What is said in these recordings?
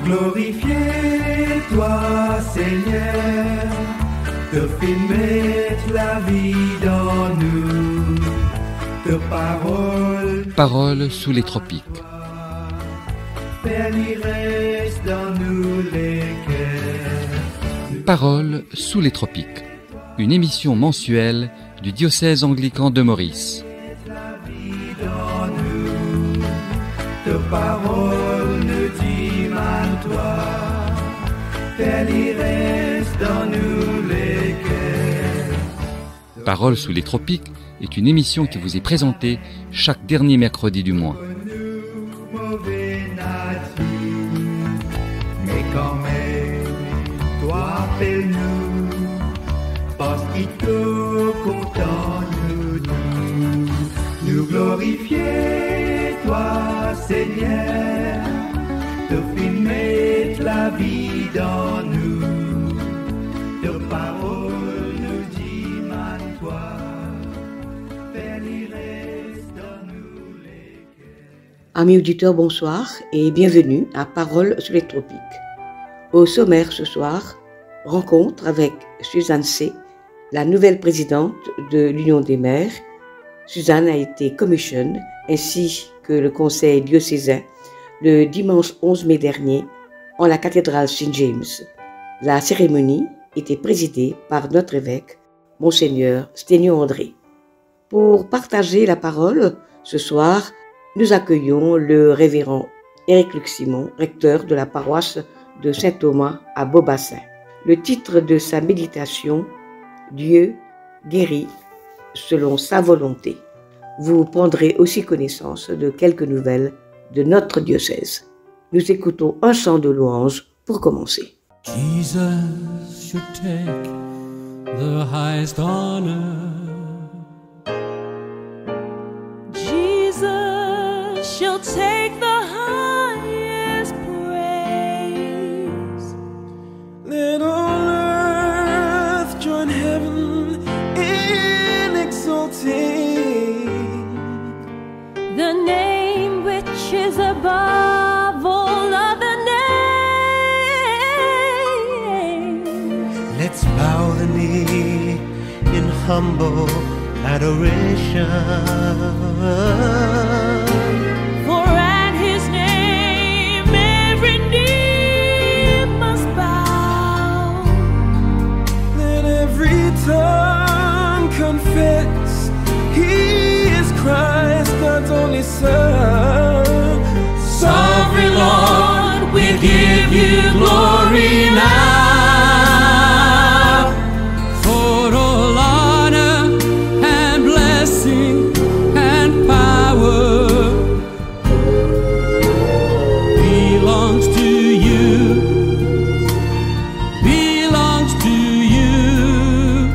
glorifier toi, Seigneur, te fais mettre la vie dans nous, te Paroles sous les tropiques. Père, il reste dans nous les cœurs. Paroles sous les tropiques. Une émission mensuelle du diocèse anglican de Maurice. La vie dans nous, te parole ne dit mal toi, Père, il reste dans nous les cœurs. Paroles sous les tropiques est une émission qui vous est présentée chaque dernier mercredi du mois. Nous, mauvais nature, mais quand même, toi appelle-nous, parce qu'il te content nous glorifier, toi, Seigneur, te fais mettre la vie dans nous, te parole nous dit mal toi, Père, il reste dans nous les cœurs. Amis auditeurs, bonsoir et bienvenue à Paroles sur les tropiques. Au sommaire ce soir, rencontre avec Suzanne C., la nouvelle présidente de l'Union des maires. Suzanne a été commissioned ainsi que le conseil diocésain le dimanche 11 mai dernier en la cathédrale Saint-James. La cérémonie était présidée par notre évêque, Monseigneur Sténio André. Pour partager la parole, ce soir, nous accueillons le révérend Éric Luc Simon, recteur de la paroisse de Saint-Thomas à Beaubassin. Le titre de sa méditation, Dieu guérit selon sa volonté. Vous prendrez aussi connaissance de quelques nouvelles de notre diocèse. Nous écoutons un chant de louange pour commencer. Jesus should take the highest honor. Jesus shall take the highest praise. Let all earth join heaven in exalting The name which is above all other names. Let's bow the knee in humble adoration. For at his name every knee must bow. Let every tongue confess He is Christ, God's only Son. Sovereign Lord, we give you glory now. For all honor and blessing and power belongs to you, belongs to you.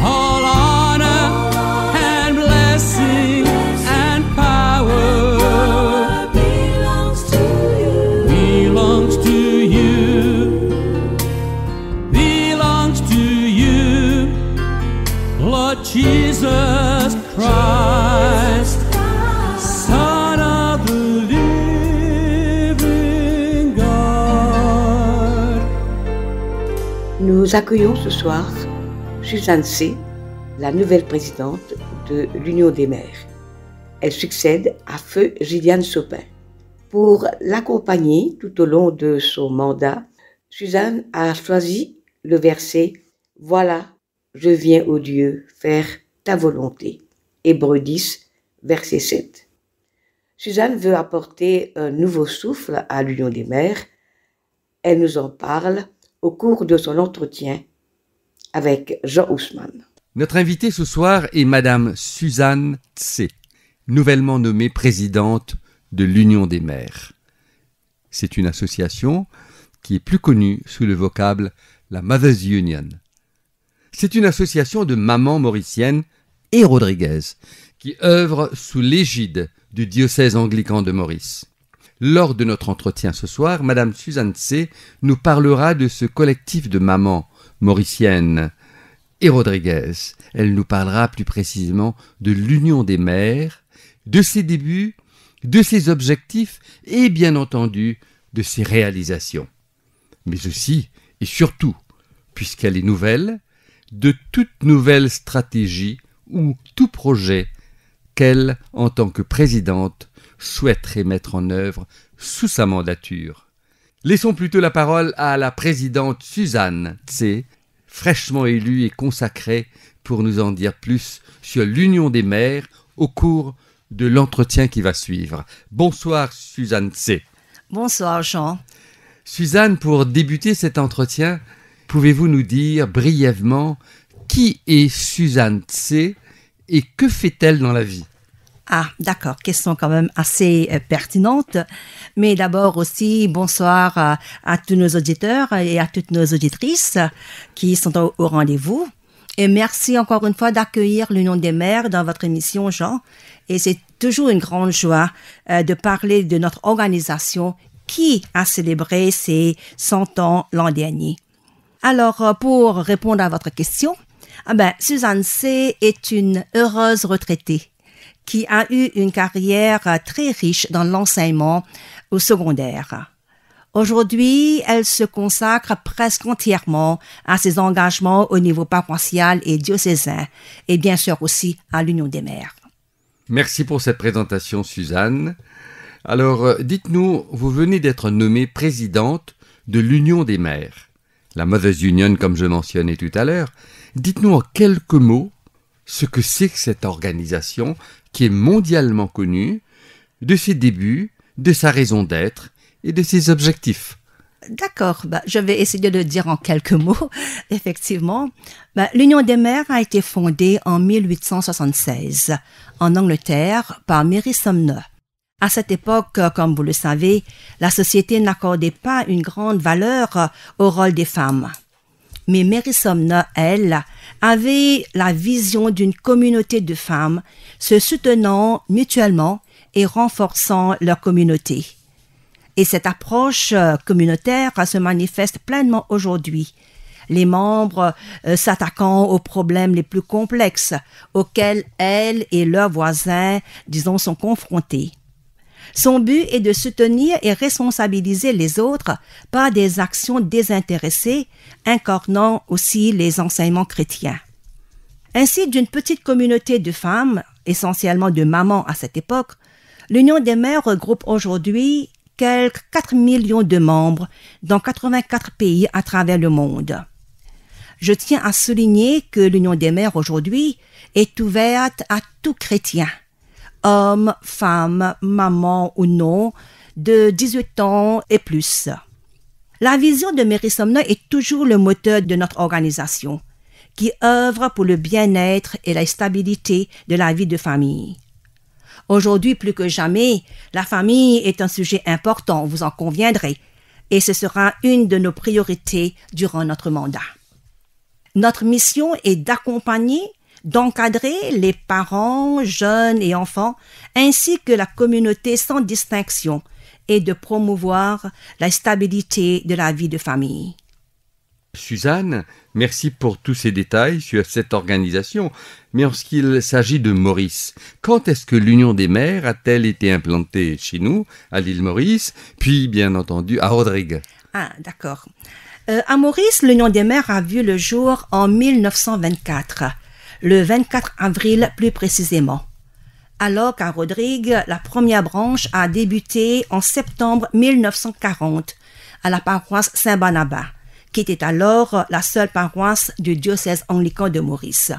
All honor and blessing and power belongs to you. belongs to you, belongs to you, Lord Jesus Christ, Son of the living God. Nous accueillons ce soir Suzanne C., la nouvelle présidente de l'Union des maires. Elle succède à feu Gilliane Sopin. Pour l'accompagner tout au long de son mandat, Suzanne a choisi le verset « Voilà, je viens, ô Dieu, faire ta volonté ». Hébreux 10, verset 7. Suzanne veut apporter un nouveau souffle à l'Union des maires. Elle nous en parle au cours de son entretien avec Jean Ousmane. Notre invitée ce soir est Madame Suzanne C., nouvellement nommée présidente de l'Union des maires. C'est une association qui est plus connue sous le vocable la Mothers Union. C'est une association de mamans mauriciennes et rodriguaises qui œuvre sous l'égide du diocèse anglican de Maurice. Lors de notre entretien ce soir, Madame Suzanne C. nous parlera de ce collectif de mamans mauriciennes et rodriguaises. Elle nous parlera plus précisément de l'Union des maires, de ses débuts, de ses objectifs et bien entendu de ses réalisations, mais aussi et surtout, puisqu'elle est nouvelle, de toute nouvelle stratégie ou tout projet qu'elle, en tant que présidente, souhaiterait mettre en œuvre sous sa mandature. Laissons plutôt la parole à la présidente Suzanne Tse, fraîchement élue et consacrée pour nous en dire plus sur l'Union des maires au cours de l'entretien qui va suivre. Bonsoir Suzanne Tse. Bonsoir Jean. Suzanne, pour débuter cet entretien, pouvez-vous nous dire brièvement qui est Suzanne Tse et que fait-elle dans la vie? Ah, d'accord, question quand même assez pertinente. Mais d'abord aussi, bonsoir à tous nos auditeurs et à toutes nos auditrices qui sont au rendez-vous. Et merci encore une fois d'accueillir l'Union des maires dans votre émission, Jean. Et c'est toujours une grande joie de parler de notre organisation qui a célébré ses 100 ans l'an dernier. Alors, pour répondre à votre question, Suzanne C. est une heureuse retraitée qui a eu une carrière très riche dans l'enseignement au secondaire. Aujourd'hui, elle se consacre presque entièrement à ses engagements au niveau paroissial et diocésain, et bien sûr aussi à l'Union des maires. Merci pour cette présentation, Suzanne. Alors, dites-nous, vous venez d'être nommée présidente de l'Union des maires, la Mothers Union comme je mentionnais tout à l'heure. Dites-nous en quelques mots ce que c'est que cette organisation qui est mondialement connue, de ses débuts, de sa raison d'être et de ses objectifs. D'accord, je vais essayer de le dire en quelques mots. Effectivement, l'Union des maires a été fondée en 1876 en Angleterre par Mary Sumner. À cette époque, comme vous le savez, la société n'accordait pas une grande valeur au rôle des femmes. Mais Mary Sumner, elle, avait la vision d'une communauté de femmes se soutenant mutuellement et renforçant leur communauté. Et cette approche communautaire se manifeste pleinement aujourd'hui, les membres s'attaquant aux problèmes les plus complexes auxquels elles et leurs voisins, sont confrontés. Son but est de soutenir et responsabiliser les autres par des actions désintéressées, incarnant aussi les enseignements chrétiens. Ainsi, d'une petite communauté de femmes, essentiellement de mamans à cette époque, l'Union des maires regroupe aujourd'hui quelques 4 millions de membres dans 84 pays à travers le monde. Je tiens à souligner que l'Union des maires aujourd'hui est ouverte à tout chrétien, hommes, femmes, mamans ou non, de 18 ans et plus. La vision de Mary Sumner est toujours le moteur de notre organisation, qui œuvre pour le bien-être et la stabilité de la vie de famille. Aujourd'hui, plus que jamais, la famille est un sujet important, vous en conviendrez, et ce sera une de nos priorités durant notre mandat. Notre mission est d'accompagner, d'encadrer les parents, jeunes et enfants, ainsi que la communauté sans distinction, et de promouvoir la stabilité de la vie de famille. Suzanne, merci pour tous ces détails sur cette organisation. Mais en ce qu'il s'agit de Maurice, quand est-ce que l'Union des maires a-t-elle été implantée chez nous, à l'île Maurice, puis bien entendu à Rodrigue? Ah, d'accord. À Maurice, l'Union des maires a vu le jour en 1924, le 24 avril plus précisément. Alors qu'à Rodrigue, la première branche a débuté en septembre 1940 à la paroisse Saint-Barnabas, qui était alors la seule paroisse du diocèse anglican de Maurice.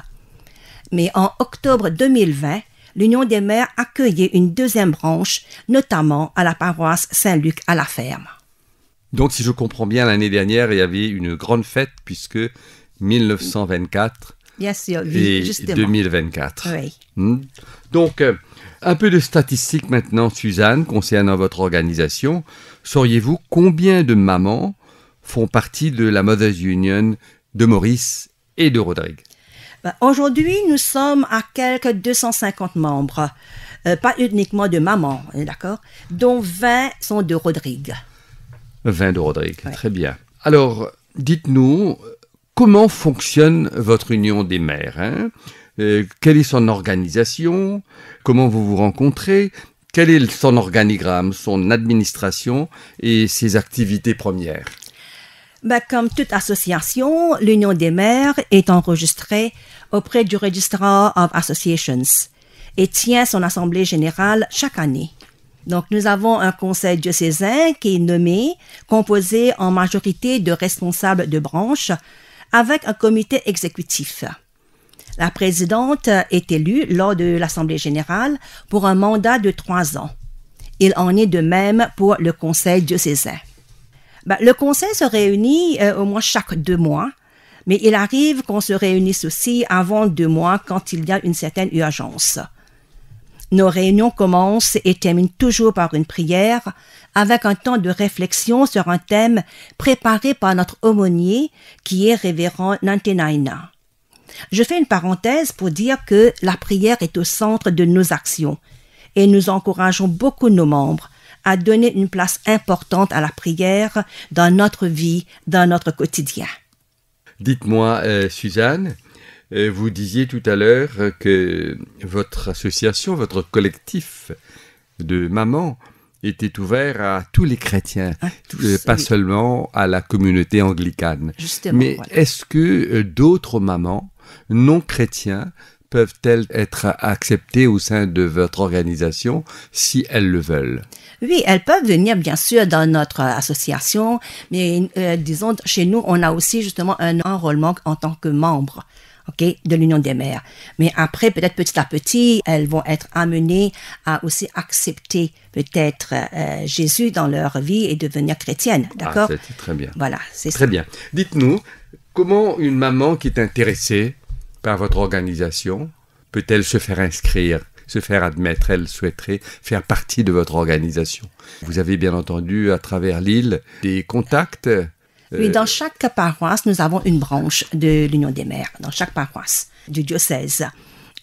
Mais en octobre 2020, l'Union des maires accueillait une deuxième branche, notamment à la paroisse Saint-Luc à la Ferme. Donc, si je comprends bien, l'année dernière, il y avait une grande fête, puisque 1924 Bien sûr, et justement. 2024. Oui. Donc, un peu de statistiques maintenant, Suzanne, concernant votre organisation. Sauriez-vous combien de mamans font partie de la Mothers Union de Maurice et de Rodrigue? Aujourd'hui, nous sommes à quelques 250 membres, pas uniquement de mamans, d'accord, dont 20 sont de Rodrigue. 20 de Rodrigue, Ouais. Très bien. Alors, dites-nous, comment fonctionne votre Union des maires, quelle est son organisation? Comment vous vous rencontrez? Quel est son organigramme, son administration et ses activités premières? Comme toute association, l'Union des maires est enregistrée auprès du Registrar of Associations et tient son assemblée générale chaque année. Donc, nous avons un conseil diocésain qui est nommé, composé en majorité de responsables de branche, avec un comité exécutif. La présidente est élue lors de l'assemblée générale pour un mandat de 3 ans. Il en est de même pour le conseil diocésain. Le conseil se réunit au moins chaque 2 mois, mais il arrive qu'on se réunisse aussi avant 2 mois quand il y a une certaine urgence. Nos réunions commencent et terminent toujours par une prière avec un temps de réflexion sur un thème préparé par notre aumônier qui est révérend Nantenaina. Je fais une parenthèse pour dire que la prière est au centre de nos actions et nous encourageons beaucoup nos membres à donner une place importante à la prière dans notre vie, dans notre quotidien. Dites-moi, Suzanne, vous disiez tout à l'heure que votre association, votre collectif de mamans était ouvert à tous les chrétiens, pas seulement à la communauté anglicane. Justement, mais voilà. Est-ce que d'autres mamans non chrétiens peuvent-elles être acceptées au sein de votre organisation si elles le veulent? Oui, elles peuvent venir bien sûr dans notre association, mais disons, chez nous, on a aussi justement un enrôlement en tant que membre. De l'Union des mères. Mais après, peut-être petit à petit, elles vont être amenées à aussi accepter peut-être Jésus dans leur vie et devenir chrétiennes, d'accord? C'est très bien. Voilà, c'est très bien. Dites-nous, comment une maman qui est intéressée par votre organisation peut-elle se faire inscrire, se faire admettre? Elle souhaiterait faire partie de votre organisation. Vous avez bien entendu, à travers l'île, des contacts. Oui, dans chaque paroisse, nous avons une branche de l'Union des mères, dans chaque paroisse du diocèse.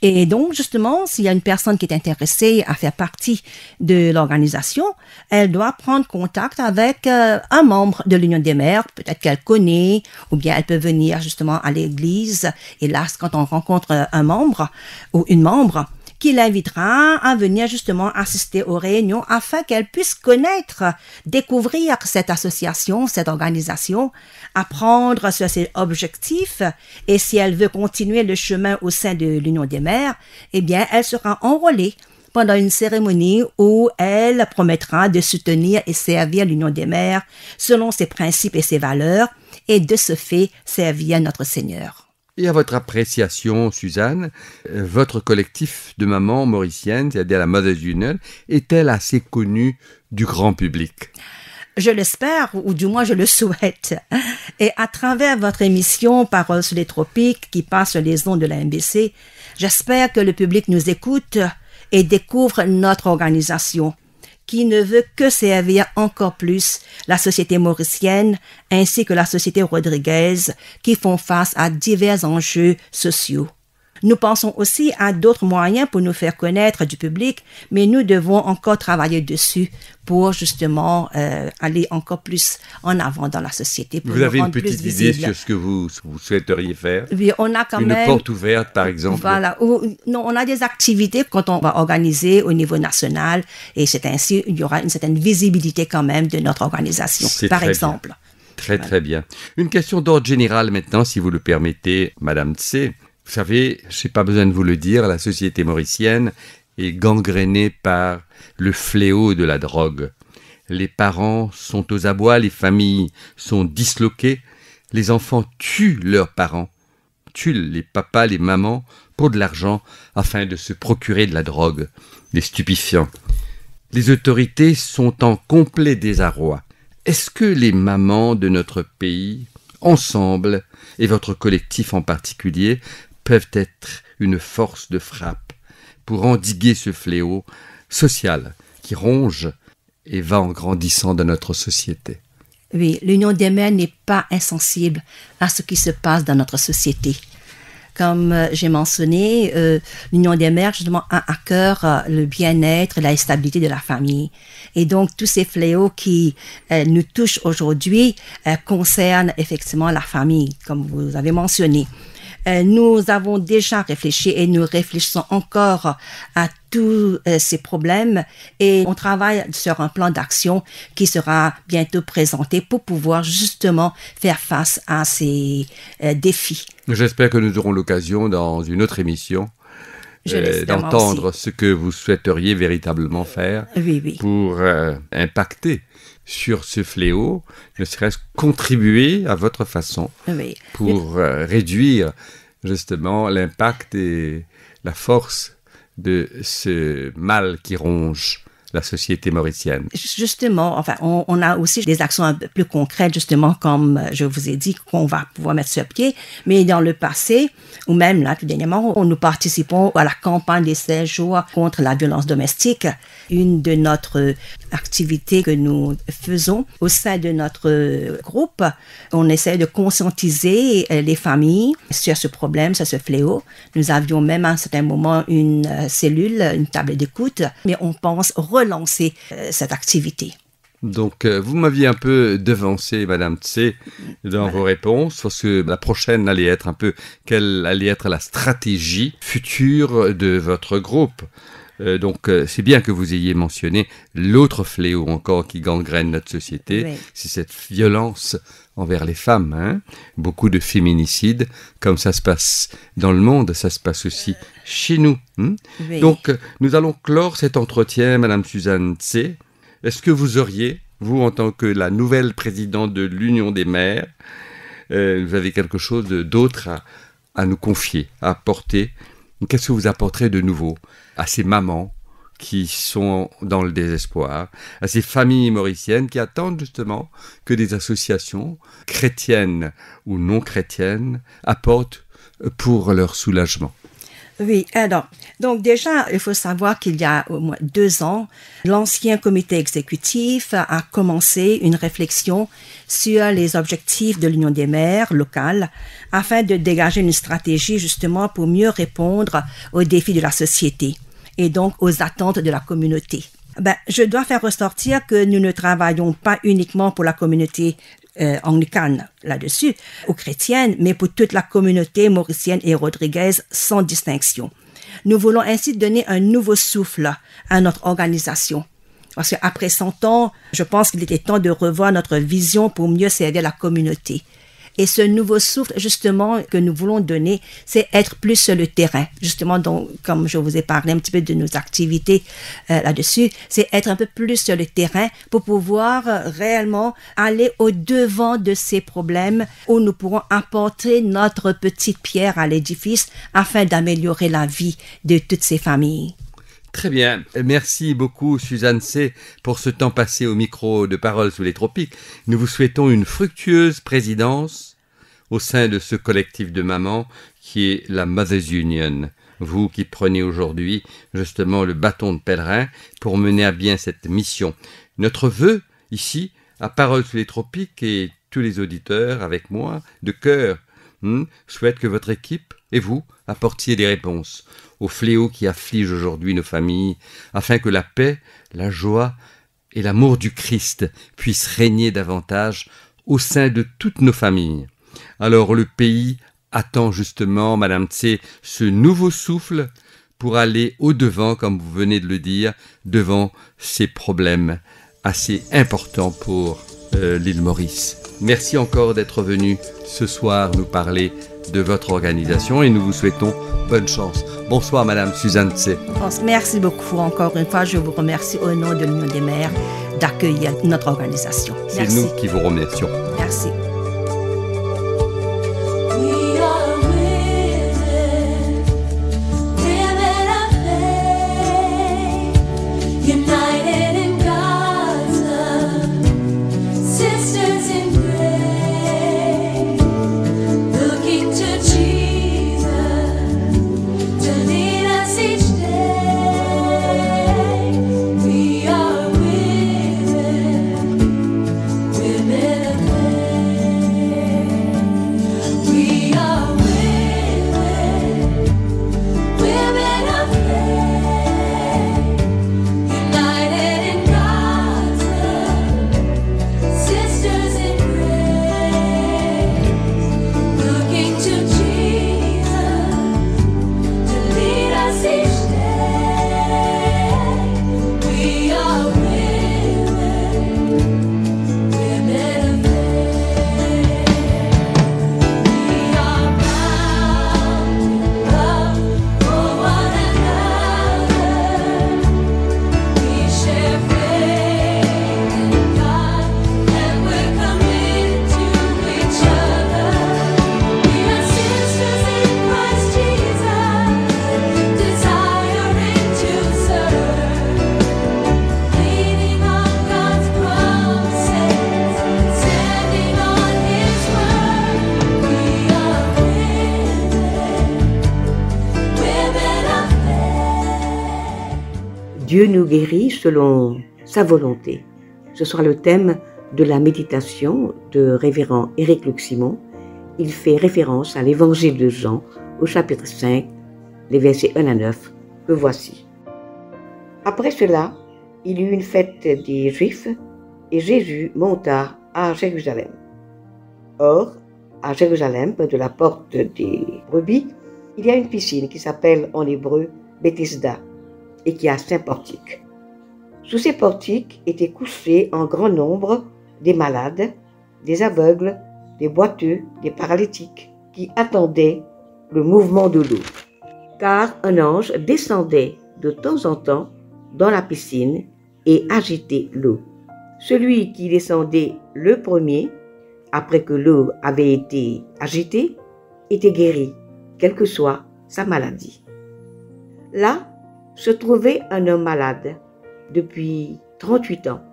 Et donc, justement, s'il y a une personne qui est intéressée à faire partie de l'organisation, elle doit prendre contact avec un membre de l'Union des mères, peut-être qu'elle connaît, ou bien elle peut venir justement à l'église. Et là, quand on rencontre un membre ou une membre, qui l'invitera à venir justement assister aux réunions afin qu'elle puisse connaître, découvrir cette association, cette organisation, apprendre sur ses objectifs et si elle veut continuer le chemin au sein de l'Union des mères, eh bien, elle sera enrôlée pendant une cérémonie où elle promettra de soutenir et servir l'Union des mères selon ses principes et ses valeurs et de ce fait servir notre Seigneur. Et à votre appréciation, Suzanne, votre collectif de mamans mauriciennes, c'est-à-dire la Mothers Union, est-elle assez connue du grand public? Je l'espère, ou du moins je le souhaite. Et à travers votre émission Paroles sur les tropiques, qui passe sur les ondes de la MBC, j'espère que le public nous écoute et découvre notre organisation, qui ne veut que servir encore plus la société mauricienne ainsi que la société rodriguaise qui font face à divers enjeux sociaux. Nous pensons aussi à d'autres moyens pour nous faire connaître du public, mais nous devons encore travailler dessus pour justement aller encore plus en avant dans la société. Pour vous avez une plus petite idée visible. sur ce que vous souhaiteriez faire? Oui, on a quand une même... porte ouverte, par exemple? Voilà. Non, on a des activités quand on va organiser au niveau national et c'est ainsi, il y aura une certaine visibilité quand même de notre organisation, par exemple. Bien. Très bien. Une question d'ordre général maintenant, si vous le permettez, Madame Tse. Vous savez, je n'ai pas besoin de vous le dire, la société mauricienne est gangrénée par le fléau de la drogue. Les parents sont aux abois, les familles sont disloquées, les enfants tuent leurs parents, tuent les papas, les mamans pour de l'argent afin de se procurer de la drogue, des stupéfiants. Les autorités sont en complet désarroi. Est-ce que les mamans de notre pays, ensemble, et votre collectif en particulier, peuvent être une force de frappe pour endiguer ce fléau social qui ronge et va en grandissant dans notre société? Oui, l'Union des mères n'est pas insensible à ce qui se passe dans notre société. Comme j'ai mentionné, l'Union des mères, justement, a à cœur le bien-être et la stabilité de la famille. Et donc, tous ces fléaux qui nous touchent aujourd'hui concernent effectivement la famille, comme vous avez mentionné. Nous avons déjà réfléchi et nous réfléchissons encore à tous ces problèmes et on travaille sur un plan d'action qui sera bientôt présenté pour pouvoir justement faire face à ces défis. J'espère que nous aurons l'occasion dans une autre émission d'entendre ce que vous souhaiteriez véritablement faire pour impacter sur ce fléau, ne serait-ce contribuer à votre façon pour réduire justement l'impact et la force de ce mal qui ronge la société mauricienne. Justement, enfin, on a aussi des actions un peu plus concrètes, justement, comme je vous ai dit, qu'on va pouvoir mettre sur pied. Mais dans le passé, ou même là, tout dernièrement, nous participons à la campagne des 16 jours contre la violence domestique. Une de notre activités que nous faisons au sein de notre groupe, on essaie de conscientiser les familles sur ce problème, sur ce fléau. Nous avions même à un certain moment une cellule, une table d'écoute, mais on pense relancer cette activité. Donc, vous m'aviez un peu devancé, Madame Tsé, dans vos réponses, parce que la prochaine allait être un peu, quelle allait être la stratégie future de votre groupe. Donc, c'est bien que vous ayez mentionné l'autre fléau encore qui gangrène notre société, c'est cette violence envers les femmes. Hein? Beaucoup de féminicides, comme ça se passe dans le monde, ça se passe aussi chez nous. Hein? Donc, nous allons clore cet entretien, Madame Suzanne Tsé. Est-ce que vous auriez, vous, en tant que la nouvelle présidente de l'Union des maires, vous avez quelque chose d'autre à nous confier, à apporter? Qu'est-ce que vous apporterez de nouveau à ces mamans qui sont dans le désespoir, à ces familles mauriciennes qui attendent justement que des associations chrétiennes ou non chrétiennes apportent pour leur soulagement? Oui, alors, donc déjà, il faut savoir qu'il y a au moins 2 ans, l'ancien comité exécutif a commencé une réflexion sur les objectifs de l'Union des maires locales afin de dégager une stratégie justement pour mieux répondre aux défis de la société et donc aux attentes de la communauté. Je dois faire ressortir que nous ne travaillons pas uniquement pour la communauté anglicane là-dessus, ou chrétienne, mais pour toute la communauté mauricienne et rodriguaise sans distinction. Nous voulons ainsi donner un nouveau souffle à notre organisation. Parce qu'après 100 ans, je pense qu'il était temps de revoir notre vision pour mieux servir la communauté. Et ce nouveau souffle, justement, que nous voulons donner, c'est être plus sur le terrain. Justement, donc, comme je vous ai parlé un petit peu de nos activités là-dessus, c'est être un peu plus sur le terrain pour pouvoir réellement aller au-devant de ces problèmes où nous pourrons apporter notre petite pierre à l'édifice afin d'améliorer la vie de toutes ces familles. Très bien. Merci beaucoup, Suzanne C., pour ce temps passé au micro de Paroles sous les tropiques. Nous vous souhaitons une fructueuse présidence au sein de ce collectif de mamans qui est la Mothers Union. Vous qui prenez aujourd'hui justement le bâton de pèlerin pour mener à bien cette mission. Notre vœu ici, à Paroles sous les tropiques, et tous les auditeurs avec moi, de cœur, souhaitent que votre équipe et vous apportiez des réponses aux fléaux qui affligent aujourd'hui nos familles, afin que la paix, la joie et l'amour du Christ puissent régner davantage au sein de toutes nos familles. Alors le pays attend justement, Madame Tsé, ce nouveau souffle pour aller au-devant, comme vous venez de le dire, devant ces problèmes assez importants pour l'île Maurice. Merci encore d'être venu ce soir nous parler de votre organisation et nous vous souhaitons bonne chance. Bonsoir Madame Suzanne Tsé. Merci beaucoup encore une fois. Je vous remercie au nom de l'Union des maires d'accueillir notre organisation. C'est nous qui vous remercions. Merci. Women of faith. Dieu nous guérit selon sa volonté. Ce sera le thème de la méditation de révérend Éric Luc-Simon. Il fait référence à l'évangile de Jean au chapitre 5, les versets 1 à 9, que voici. Après cela, il y eut une fête des Juifs et Jésus monta à Jérusalem. Or, à Jérusalem, près de la porte des brebis, il y a une piscine qui s'appelle en hébreu Bethesda et qui a 5 portiques. Sous ces portiques étaient couchés en grand nombre des malades, des aveugles, des boiteux, des paralytiques qui attendaient le mouvement de l'eau. Car un ange descendait de temps en temps dans la piscine et agitait l'eau. Celui qui descendait le premier, après que l'eau avait été agitée, était guéri, quelle que soit sa maladie. Là se trouvait un homme malade depuis 38 ans.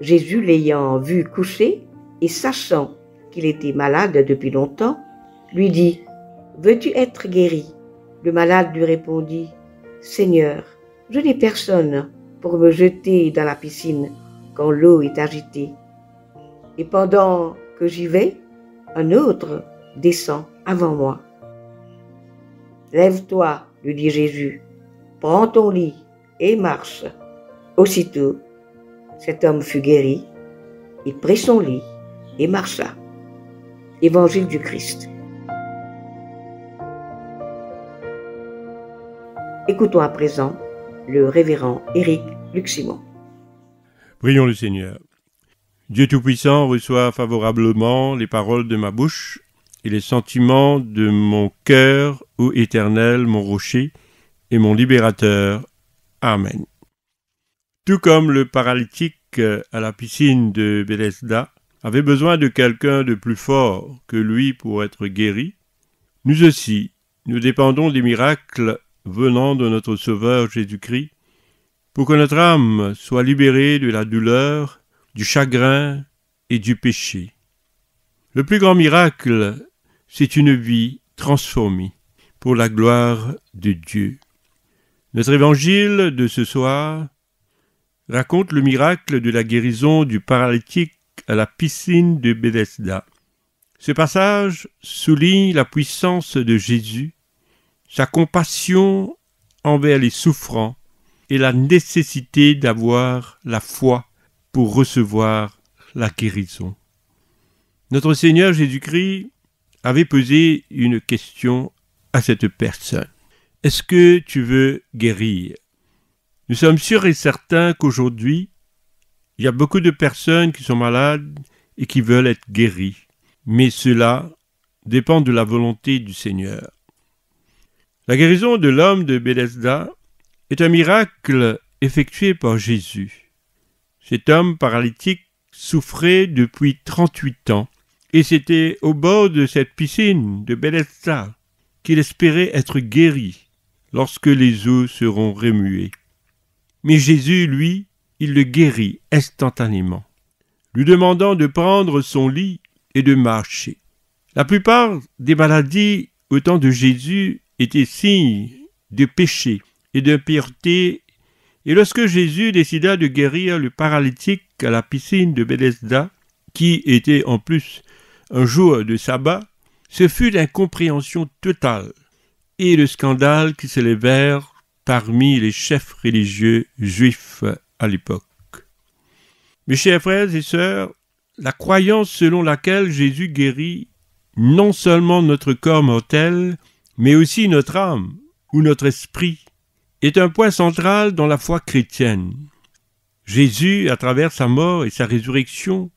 Jésus, l'ayant vu couché et sachant qu'il était malade depuis longtemps, lui dit « Veux-tu être guéri ?» Le malade lui répondit « Seigneur, je n'ai personne pour me jeter dans la piscine quand l'eau est agitée. Et pendant que j'y vais, un autre descend avant moi. » « Lève-toi, lui dit Jésus, prends ton lit et marche. » Aussitôt, cet homme fut guéri, il prit son lit et marcha. Évangile du Christ. Écoutons à présent le révérend Éric Luc-Simon. Prions le Seigneur. Dieu Tout-Puissant, reçois favorablement les paroles de ma bouche et les sentiments de mon cœur, ô Éternel, mon rocher et mon libérateur. Amen. Tout comme le paralytique à la piscine de Bethesda avait besoin de quelqu'un de plus fort que lui pour être guéri, nous aussi, nous dépendons des miracles venant de notre Sauveur Jésus-Christ pour que notre âme soit libérée de la douleur, du chagrin et du péché. Le plus grand miracle, c'est une vie transformée pour la gloire de Dieu. Notre évangile de ce soir raconte le miracle de la guérison du paralytique à la piscine de Bethesda. Ce passage souligne la puissance de Jésus, sa compassion envers les souffrants et la nécessité d'avoir la foi pour recevoir la guérison. Notre Seigneur Jésus-Christ avait posé une question à cette personne. Est-ce que tu veux guérir? Nous sommes sûrs et certains qu'aujourd'hui, il y a beaucoup de personnes qui sont malades et qui veulent être guéries. Mais cela dépend de la volonté du Seigneur. La guérison de l'homme de Bethesda est un miracle effectué par Jésus. Cet homme paralytique souffrait depuis 38 ans et c'était au bord de cette piscine de Bethesda qu'il espérait être guéri lorsque les eaux seront remuées. Mais Jésus, lui, il le guérit instantanément, lui demandant de prendre son lit et de marcher. La plupart des maladies au temps de Jésus étaient signes de péché et d'impureté, et lorsque Jésus décida de guérir le paralytique à la piscine de Bethesda, qui était en plus un jour de sabbat, ce fut l'incompréhension totale et le scandale qui s'élevèrent parmi les chefs religieux juifs à l'époque. Mes chers frères et sœurs, la croyance selon laquelle Jésus guérit non seulement notre corps mortel, mais aussi notre âme ou notre esprit, est un point central dans la foi chrétienne. Jésus, à travers sa mort et sa résurrection,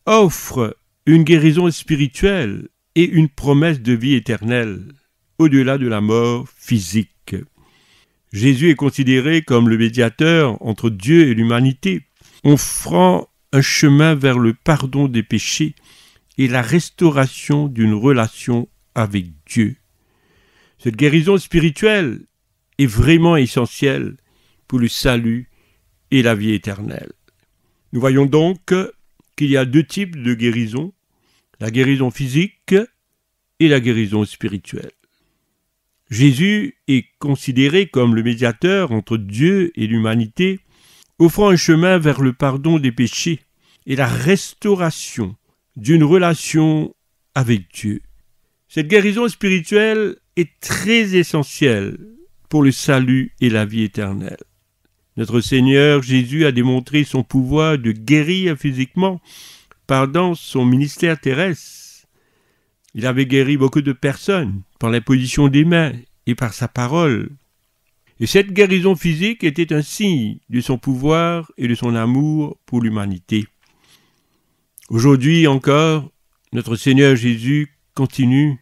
offre une guérison spirituelle et une promesse de vie éternelle, au-delà de la mort physique. Jésus est considéré comme le médiateur entre Dieu et l'humanité, offrant un chemin vers le pardon des péchés et la restauration d'une relation avec Dieu. Cette guérison spirituelle est vraiment essentielle pour le salut et la vie éternelle. Nous voyons donc qu'il y a deux types de guérison, la guérison physique et la guérison spirituelle. Jésus est considéré comme le médiateur entre Dieu et l'humanité, offrant un chemin vers le pardon des péchés et la restauration d'une relation avec Dieu. Cette guérison spirituelle est très essentielle pour le salut et la vie éternelle. Notre Seigneur Jésus a démontré son pouvoir de guérir physiquement pendant son ministère terrestre. Il avait guéri beaucoup de personnes par l'imposition des mains et par sa parole. Et cette guérison physique était un signe de son pouvoir et de son amour pour l'humanité. Aujourd'hui encore, notre Seigneur Jésus continue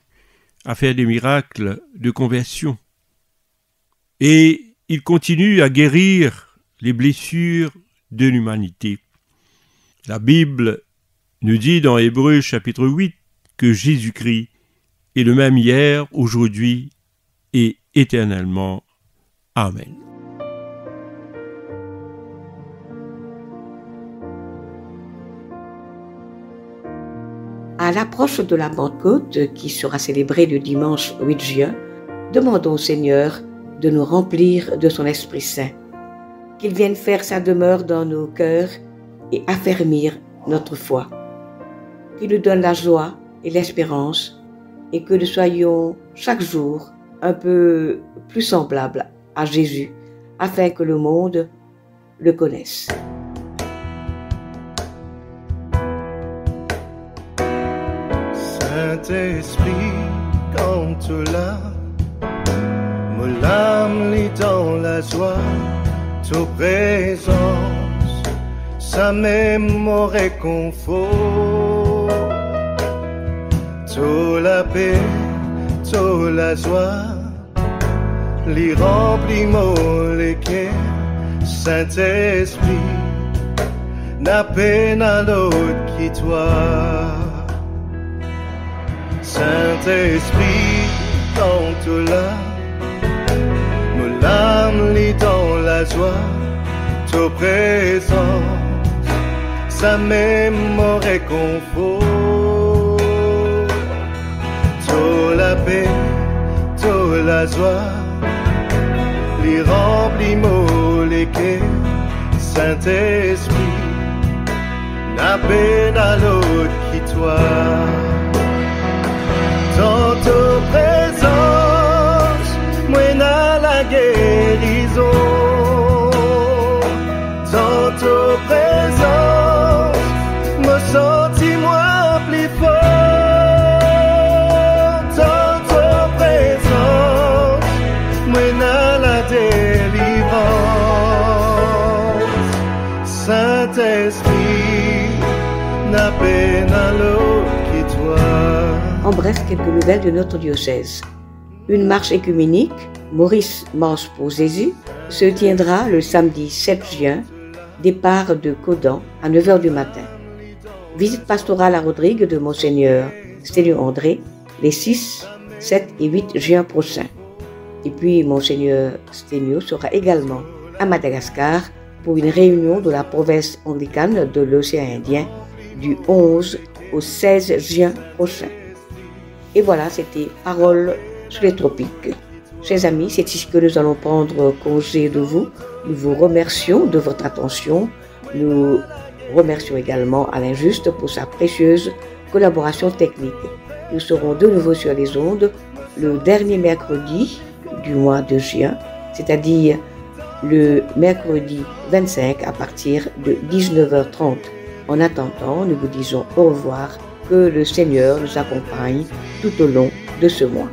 à faire des miracles de conversion. Et il continue à guérir les blessures de l'humanité. La Bible nous dit dans Hébreux chapitre 8 que Jésus-Christ est le même hier, aujourd'hui et éternellement. Amen. À l'approche de la Pentecôte, qui sera célébrée le dimanche 8 juin, demandons au Seigneur de nous remplir de son Esprit Saint, qu'il vienne faire sa demeure dans nos cœurs et affermir notre foi, qu'il nous donne la joie et l'espérance et que nous soyons chaque jour un peu plus semblables à Jésus, afin que le monde le connaisse. Saint-Esprit, quand tu l'as, mon âme lit dans la joie, ta présence, sa mémoire réconfort, toute la paix, toute la joie, li remplit mon cœur. Saint-Esprit, n'a peine à l'autre qui toi. Saint-Esprit, quand tu l'as, mon âme lit dans la joie, ta présence, sa mémoire réconfort, toute la paix, toute la joie, li remplit mon cœur. Saint-Esprit, n'a peine à l'autre qui toi. Dans ta présence, moi n'a la guérison. Dans ta présence, me senti-moi plus fort. Dans ta présence, moi n'a la délivrance. Saint-Esprit, n'a peine à l'autre qui toi. En bref, quelques nouvelles de notre diocèse. Une marche écuménique, Maurice marche pour Jésus, se tiendra le samedi 7 juin, départ de Caudan à 9h du matin. Visite pastorale à Rodrigue de Monseigneur Sténio André les 6, 7 et 8 juin prochains. Et puis Monseigneur Sténio sera également à Madagascar pour une réunion de la province anglicane de l'océan Indien du 11 au 16 juin prochain. Et voilà, c'était Paroles sur les tropiques. Chers amis, c'est ici que nous allons prendre congé de vous. Nous vous remercions de votre attention. Nous remercions également Alain Juste pour sa précieuse collaboration technique. Nous serons de nouveau sur les ondes le dernier mercredi du mois de juin, c'est-à-dire le mercredi 25 à partir de 19h30. En attendant, nous vous disons au revoir. Que le Seigneur nous accompagne tout au long de ce mois.